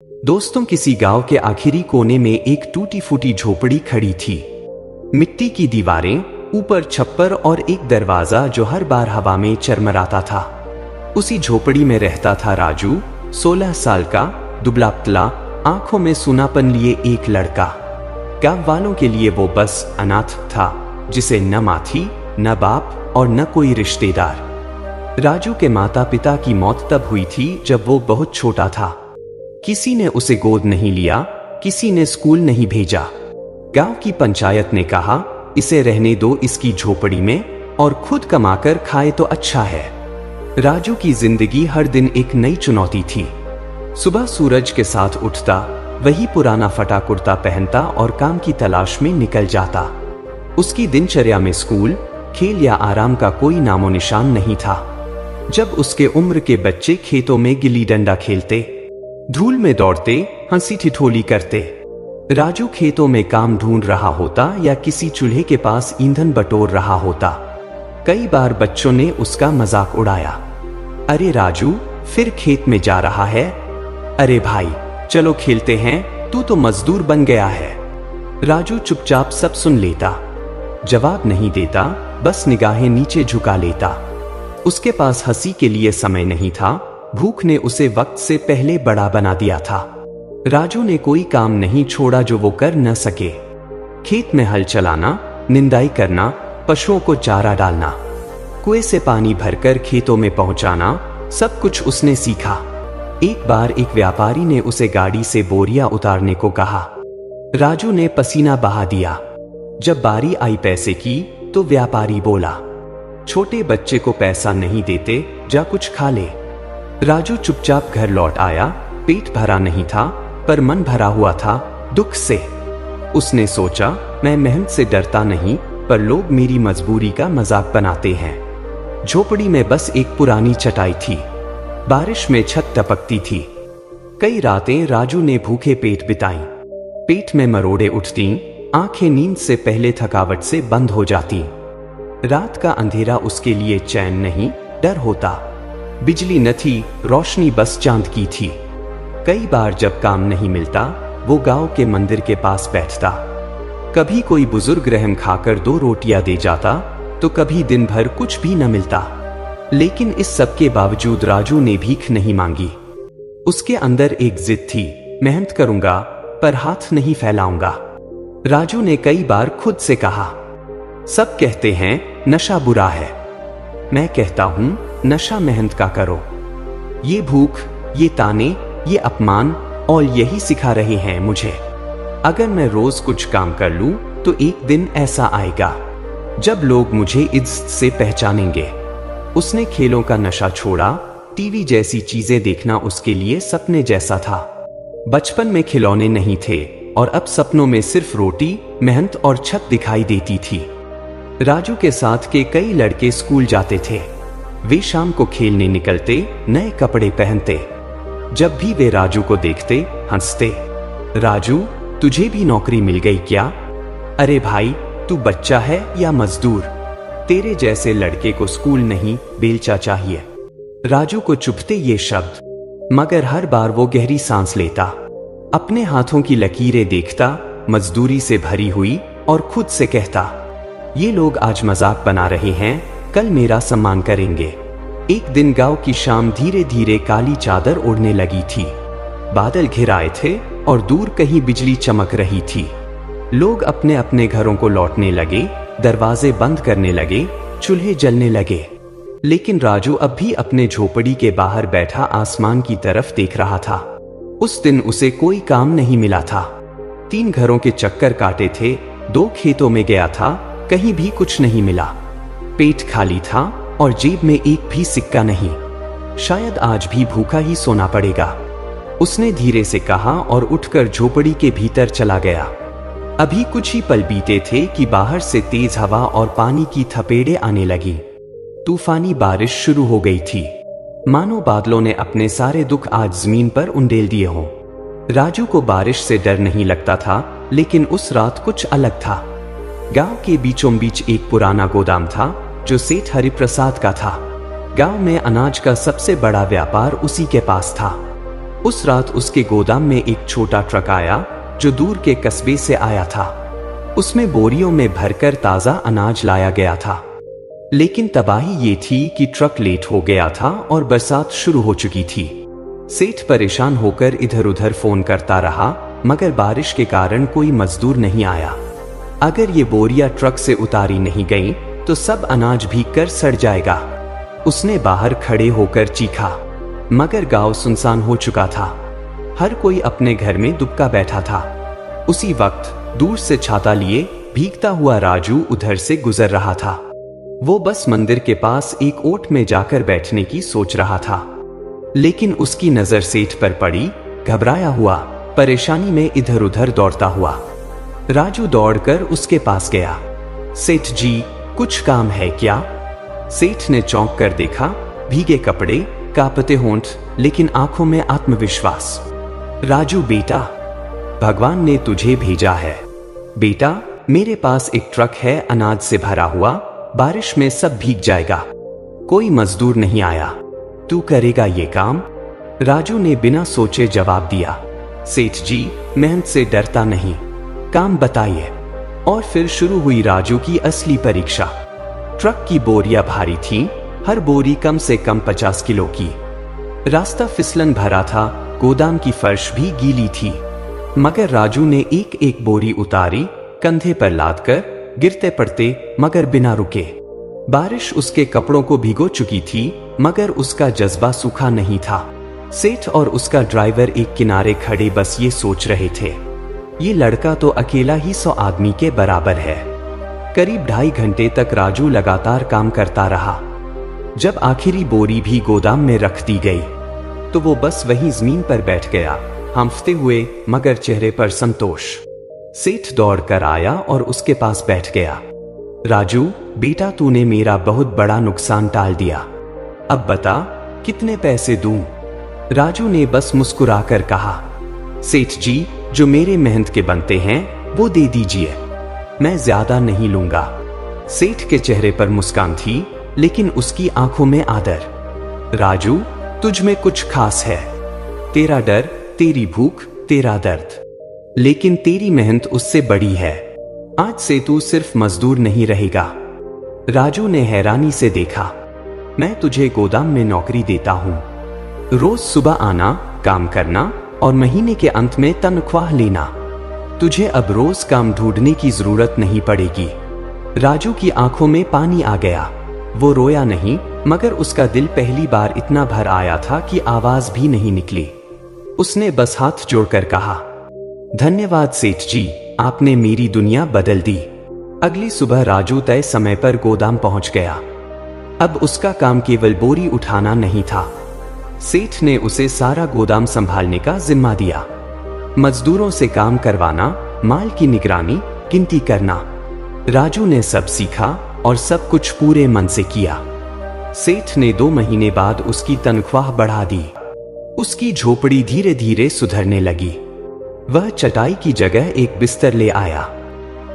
दोस्तों, किसी गांव के आखिरी कोने में एक टूटी फूटी झोपड़ी खड़ी थी। मिट्टी की दीवारें, ऊपर छप्पर और एक दरवाजा जो हर बार हवा में चरमराता था। उसी झोपड़ी में रहता था राजू, 16 साल का, दुबला पतला, आंखों में सूनापन लिए एक लड़का। गांव वालों के लिए वो बस अनाथ था, जिसे न माँ थी, न बाप और न कोई रिश्तेदार। राजू के माता पिता की मौत तब हुई थी जब वो बहुत छोटा था। किसी ने उसे गोद नहीं लिया, किसी ने स्कूल नहीं भेजा। गांव की पंचायत ने कहा, इसे रहने दो इसकी झोपड़ी में और खुद कमाकर खाए तो अच्छा है। राजू की जिंदगी हर दिन एक नई चुनौती थी। सुबह सूरज के साथ उठता, वही पुराना फटा कुर्ता पहनता और काम की तलाश में निकल जाता। उसकी दिनचर्या में स्कूल, खेल या आराम का कोई नामो निशान नहीं था। जब उसके उम्र के बच्चे खेतों में गिल्ली डंडा खेलते, धूल में दौड़ते, हंसी ठिठोली करते, राजू खेतों में काम ढूंढ रहा होता या किसी चूल्हे के पास ईंधन बटोर रहा होता। कई बार बच्चों ने उसका मजाक उड़ाया, अरे राजू फिर खेत में जा रहा है, अरे भाई चलो खेलते हैं, तू तो मजदूर बन गया है। राजू चुपचाप सब सुन लेता, जवाब नहीं देता, बस निगाहें नीचे झुका लेता। उसके पास हंसी के लिए समय नहीं था, भूख ने उसे वक्त से पहले बड़ा बना दिया था। राजू ने कोई काम नहीं छोड़ा जो वो कर न सके। खेत में हल चलाना, निंदाई करना, पशुओं को चारा डालना, कुएं से पानी भरकर खेतों में पहुंचाना, सब कुछ उसने सीखा। एक बार एक व्यापारी ने उसे गाड़ी से बोरियां उतारने को कहा। राजू ने पसीना बहा दिया। जब बारी आई पैसे की तो व्यापारी बोला, छोटे बच्चे को पैसा नहीं देते, जा कुछ खा ले। राजू चुपचाप घर लौट आया। पेट भरा नहीं था, पर मन भरा हुआ था दुख से। उसने सोचा, मैं मेहनत से डरता नहीं, पर लोग मेरी मजबूरी का मजाक बनाते हैं। झोपड़ी में बस एक पुरानी चटाई थी। बारिश में छत टपकती थी। कई रातें राजू ने भूखे पेट बिताई। पेट में मरोड़े उठती, आंखें नींद से पहले थकावट से बंद हो जाती। रात का अंधेरा उसके लिए चैन नहीं, डर होता। बिजली न थी, रोशनी बस चांद की थी। कई बार जब काम नहीं मिलता, वो गांव के मंदिर के पास बैठता। कभी कोई बुजुर्ग रहम खाकर 2 रोटियां दे जाता, तो कभी दिन भर कुछ भी न मिलता। लेकिन इस सब के बावजूद राजू ने भीख नहीं मांगी। उसके अंदर एक जिद थी, मेहनत करूंगा पर हाथ नहीं फैलाऊंगा। राजू ने कई बार खुद से कहा, सब कहते हैं नशा बुरा है, मैं कहता हूं नशा मेहनत का करो। ये भूख, ये ताने, ये अपमान और यही सिखा रहे हैं मुझे। अगर मैं रोज कुछ काम कर लूं तो एक दिन ऐसा आएगा जब लोग मुझे इज्जत से पहचानेंगे। उसने खेलों का नशा छोड़ा। टीवी जैसी चीजें देखना उसके लिए सपने जैसा था। बचपन में खिलौने नहीं थे और अब सपनों में सिर्फ रोटी, मेहनत और छत दिखाई देती थी। राजू के साथ के कई लड़के स्कूल जाते थे। वे शाम को खेलने निकलते, नए कपड़े पहनते। जब भी वे राजू को देखते, हंसते, राजू तुझे भी नौकरी मिल गई क्या? अरे भाई तू बच्चा है या मजदूर? तेरे जैसे लड़के को स्कूल नहीं, बेलचा चाहिए। राजू को चुभते ये शब्द, मगर हर बार वो गहरी सांस लेता। अपने हाथों की लकीरें देखता, मजदूरी से भरी हुई, और खुद से कहता, ये लोग आज मजाक बना रहे हैं, कल मेरा सम्मान करेंगे। एक दिन गांव की शाम धीरे धीरे काली चादर ओढ़ने लगी थी। बादल घिर आए थे और दूर कहीं बिजली चमक रही थी। लोग अपने अपने घरों को लौटने लगे, दरवाजे बंद करने लगे, चूल्हे जलने लगे। लेकिन राजू अब भी अपने झोपड़ी के बाहर बैठा आसमान की तरफ देख रहा था। उस दिन उसे कोई काम नहीं मिला था। 3 घरों के चक्कर काटे थे, 2 खेतों में गया था, कहीं भी कुछ नहीं मिला। पेट खाली था और जेब में एक भी सिक्का नहीं। शायद आज भी भूखा ही सोना पड़ेगा। उसने धीरे से कहा और उठकर झोपड़ी के भीतर चला गया। अभी कुछ ही पल बीते थे कि बाहर से तेज हवा और पानी की थपेड़े आने लगी। तूफानी बारिश शुरू हो गई थी, मानो बादलों ने अपने सारे दुख आज जमीन पर उंडेल दिए हों। राजू को बारिश से डर नहीं लगता था, लेकिन उस रात कुछ अलग था। गांव के बीचों बीच एक पुराना गोदाम था जो सेठ हरिप्रसाद का था। गांव में अनाज का सबसे बड़ा व्यापार उसी के पास था। उस रात उसके गोदाम में एक छोटा ट्रक आया जो दूर के कस्बे से आया था। उसमें बोरियों में भरकर ताजा अनाज लाया गया था। लेकिन तबाही ये थी कि ट्रक लेट हो गया था और बरसात शुरू हो चुकी थी। सेठ परेशान होकर इधर उधर फोन करता रहा, मगर बारिश के कारण कोई मजदूर नहीं आया। अगर ये बोरियां ट्रक से उतारी नहीं गई तो सब अनाज भीग कर सड़ जाएगा। उसने बाहर खड़े होकर चीखा, मगर गांव सुनसान हो चुका था। हर कोई अपने घर में दुबका बैठा था। उसी वक्त दूर से छाता लिए भीगता हुआ राजू उधर से गुजर रहा था। वो बस मंदिर के पास एक ओट में जाकर बैठने की सोच रहा था, लेकिन उसकी नजर सेठ पर पड़ी। घबराया हुआ, परेशानी में इधर उधर दौड़ता हुआ राजू दौड़कर उसके पास गया। सेठ जी, कुछ काम है क्या? सेठ ने चौंक कर देखा। भीगे कपड़े, कांपते होंठ, लेकिन आंखों में आत्मविश्वास। राजू बेटा, भगवान ने तुझे भेजा है। बेटा, मेरे पास एक ट्रक है अनाज से भरा हुआ, बारिश में सब भीग जाएगा। कोई मजदूर नहीं आया, तू करेगा ये काम? राजू ने बिना सोचे जवाब दिया। सेठ जी, मेहनत से डरता नहीं, काम बताइए। और फिर शुरू हुई राजू की असली परीक्षा। ट्रक की बोरियां भारी थीं, हर बोरी कम से कम 50 किलो की। रास्ता फिसलन भरा था, गोदाम की फर्श भी गीली थी। मगर राजू ने एक एक बोरी उतारी, कंधे पर लादकर, गिरते पड़ते मगर बिना रुके। बारिश उसके कपड़ों को भिगो चुकी थी, मगर उसका जज्बा सूखा नहीं था। सेठ और उसका ड्राइवर एक किनारे खड़े बस ये सोच रहे थे, ये लड़का तो अकेला ही 100 आदमी के बराबर है। करीब 2.5 घंटे तक राजू लगातार काम करता रहा। जब आखिरी बोरी भी गोदाम में रख दी गई तो वो बस वहीं जमीन पर बैठ गया, हांफते हुए मगर चेहरे पर संतोष। सेठ दौड़ कर आया और उसके पास बैठ गया। राजू बेटा, तूने मेरा बहुत बड़ा नुकसान टाल दिया। अब बता, कितने पैसे दूं? राजू ने बस मुस्कुराकर कहा, सेठ जी, जो मेरे मेहनत के बनते हैं वो दे दीजिए, मैं ज्यादा नहीं लूंगा। सेठ के चेहरे पर मुस्कान थी, लेकिन उसकी आंखों में आदर। राजू, तुझ में कुछ खास है। तेरा डर, तेरी भूख, तेरा दर्द, लेकिन तेरी मेहनत उससे बड़ी है। आज से तू सिर्फ मजदूर नहीं रहेगा। राजू ने हैरानी से देखा। मैं तुझे गोदाम में नौकरी देता हूं, रोज सुबह आना, काम करना और महीने के अंत में तनख्वाह लेना। तुझे अब रोज काम ढूंढने की जरूरत नहीं पड़ेगी। राजू की आंखों में पानी आ गया। वो रोया नहीं, मगर उसका दिल पहली बार इतना भर आया था कि आवाज भी नहीं निकली। उसने बस हाथ जोड़कर कहा, धन्यवाद सेठ जी, आपने मेरी दुनिया बदल दी। अगली सुबह राजू तय समय पर गोदाम पहुंच गया। अब उसका काम केवल बोरी उठाना नहीं था। सेठ ने उसे सारा गोदाम संभालने का जिम्मा दिया। मजदूरों से काम करवाना, माल की निगरानी, गिनती करना। राजू ने सब सीखा और सब कुछ पूरे मन से किया। सेठ ने 2 महीने बाद उसकी तनख्वाह बढ़ा दी। उसकी झोपड़ी धीरे धीरे सुधरने लगी। वह चटाई की जगह एक बिस्तर ले आया।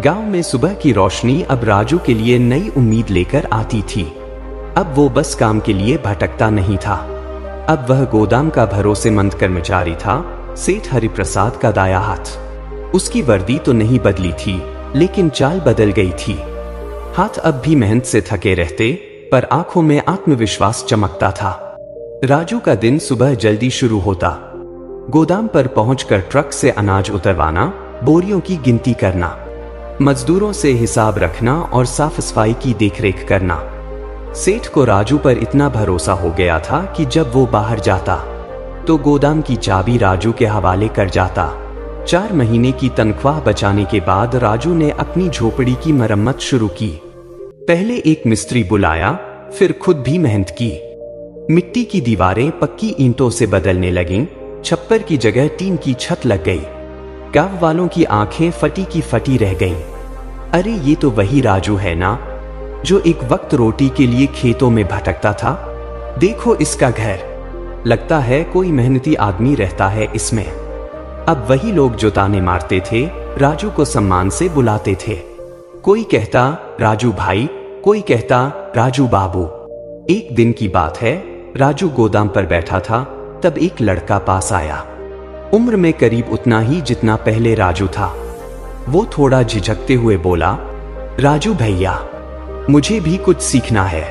गांव में सुबह की रोशनी अब राजू के लिए नई उम्मीद लेकर आती थी। अब वो बस काम के लिए भटकता नहीं था। अब वह गोदाम का भरोसेमंद कर्मचारी था, सेठ हरिप्रसाद का दाया हाथ। उसकी वर्दी तो नहीं बदली थी, लेकिन चाल बदल गई थी। हाथ अब भी मेहनत से थके रहते, पर आंखों में आत्मविश्वास चमकता था। राजू का दिन सुबह जल्दी शुरू होता। गोदाम पर पहुंचकर ट्रक से अनाज उतरवाना, बोरियों की गिनती करना, मजदूरों से हिसाब रखना और साफ सफाई की देखरेख करना। सेठ को राजू पर इतना भरोसा हो गया था कि जब वो बाहर जाता तो गोदाम की चाबी राजू के हवाले कर जाता। 4 महीने की तनख्वाह बचाने के बाद राजू ने अपनी झोपड़ी की मरम्मत शुरू की। पहले एक मिस्त्री बुलाया, फिर खुद भी मेहनत की। मिट्टी की दीवारें पक्की ईंटों से बदलने लगीं, छप्पर की जगह टीन की छत लग गई। गांव वालों की आंखें फटी की फटी रह गईं। अरे ये तो वही राजू है ना, जो एक वक्त रोटी के लिए खेतों में भटकता था। देखो इसका घर, लगता है कोई मेहनती आदमी रहता है इसमें। अब वही लोग जो ताने मारते थे, राजू को सम्मान से बुलाते थे। कोई कहता राजू भाई, कोई कहता राजू बाबू। एक दिन की बात है, राजू गोदाम पर बैठा था, तब एक लड़का पास आया, उम्र में करीब उतना ही जितना पहले राजू था। वो थोड़ा झिझकते हुए बोला, राजू भैया, मुझे भी कुछ सीखना है।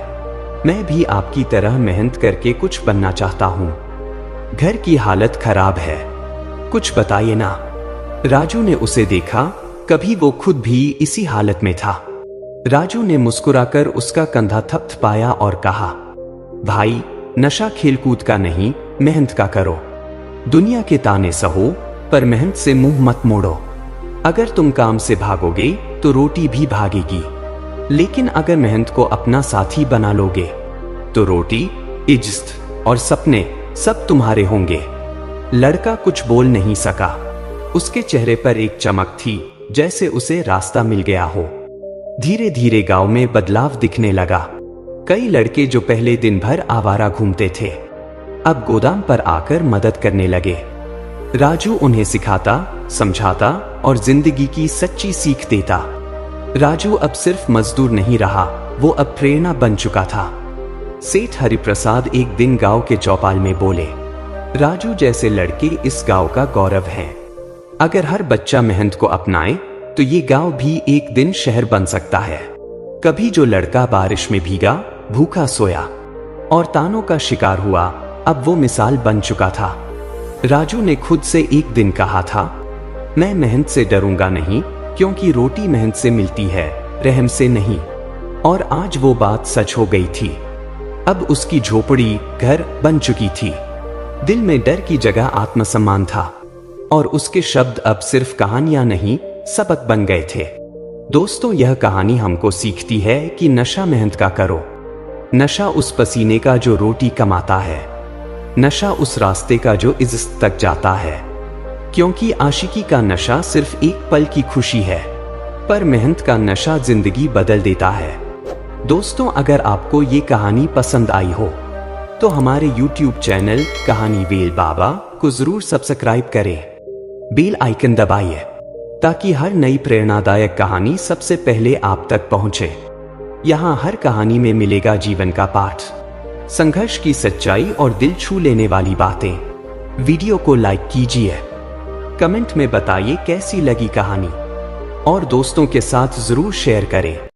मैं भी आपकी तरह मेहनत करके कुछ बनना चाहता हूं। घर की हालत खराब है, कुछ बताइए ना। राजू ने उसे देखा, कभी वो खुद भी इसी हालत में था। राजू ने मुस्कुराकर उसका कंधा थपथपाया और कहा, भाई, नशा खेलकूद का नहीं, मेहनत का करो। दुनिया के ताने सहो, पर मेहनत से मुंह मत मोड़ो। अगर तुम काम से भागोगे तो रोटी भी भागेगी, लेकिन अगर मेहनत को अपना साथी बना लोगे तो रोटी, इज्जत और सपने सब तुम्हारे होंगे। लड़का कुछ बोल नहीं सका। उसके चेहरे पर एक चमक थी, जैसे उसे रास्ता मिल गया हो। धीरे धीरे गांव में बदलाव दिखने लगा। कई लड़के जो पहले दिन भर आवारा घूमते थे, अब गोदाम पर आकर मदद करने लगे। राजू उन्हें सिखाता, समझाता और जिंदगी की सच्ची सीख देता। राजू अब सिर्फ मजदूर नहीं रहा, वो अब प्रेरणा बन चुका था। सेठ हरिप्रसाद एक दिन गांव के चौपाल में बोले, राजू जैसे लड़के इस गांव का गौरव हैं। अगर हर बच्चा मेहनत को अपनाए तो ये गांव भी एक दिन शहर बन सकता है। कभी जो लड़का बारिश में भीगा, भूखा सोया और तानों का शिकार हुआ, अब वो मिसाल बन चुका था। राजू ने खुद से एक दिन कहा था, मैं मेहनत से डरूंगा नहीं, क्योंकि रोटी मेहनत से मिलती है, रहम से नहीं। और आज वो बात सच हो गई थी। अब उसकी झोपड़ी घर बन चुकी थी। दिल में डर की जगह आत्मसम्मान था और उसके शब्द अब सिर्फ कहानियां नहीं, सबक बन गए थे। दोस्तों, यह कहानी हमको सीखती है कि नशा मेहनत का करो। नशा उस पसीने का जो रोटी कमाता है, नशा उस रास्ते का जो इज्जत तक जाता है। क्योंकि आशिकी का नशा सिर्फ एक पल की खुशी है, पर मेहनत का नशा जिंदगी बदल देता है। दोस्तों, अगर आपको ये कहानी पसंद आई हो तो हमारे YouTube चैनल कहानी वेल बाबा को जरूर सब्सक्राइब करें। बेल आइकन दबाइए ताकि हर नई प्रेरणादायक कहानी सबसे पहले आप तक पहुंचे। यहाँ हर कहानी में मिलेगा जीवन का पाठ, संघर्ष की सच्चाई और दिल छू लेने वाली बातें। वीडियो को लाइक कीजिए, कमेंट में बताइए कैसी लगी कहानी और दोस्तों के साथ जरूर शेयर करें।